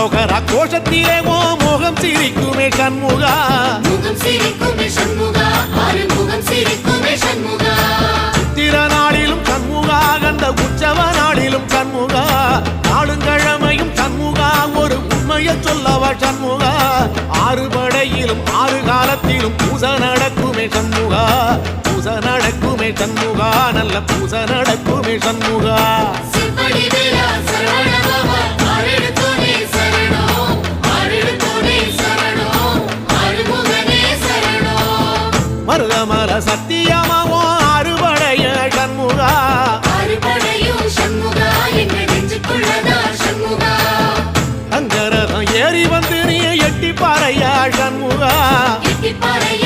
அரோகரா கோஷத்திலே ஓ முகம் சிரிக்குமே சண்முகா முகம் சிரிக்குமே சண்முகா ஆறுமுகம் சிரிக்குமே சண்முகா சித்திர நாளிலும் சண்முகா கண்ட உற்சவ நாளிலும் சண்முகா நாடுங்கிழமையும் சண்முகா ஒரு உண்மையை சொல்லவா சண்முகா ஆறு படையிலும் ஆறு காலத்திலும் பூச நடக்குமே சண்முகா பூச நடக்குமே சண்முகா நல்ல பூச நடக்குமே சண்முகா சிவடி வேலா சரவணபவா ஆரெடுத்தோனே சரணம் ஆரெடுத்தோனே சரணம் ஆறுமுகனே சரணம் மருதமல சத்தியமாவோ அறுபடைய சண்முகா அறுபடையும் சண்முகா எங்க நெஞ்சுக்குள்ளதா சண்முகா அங்கரதம் ஏறி வந்து நீ எட்டி பாறையா சண்முகா எட்டி பாறையா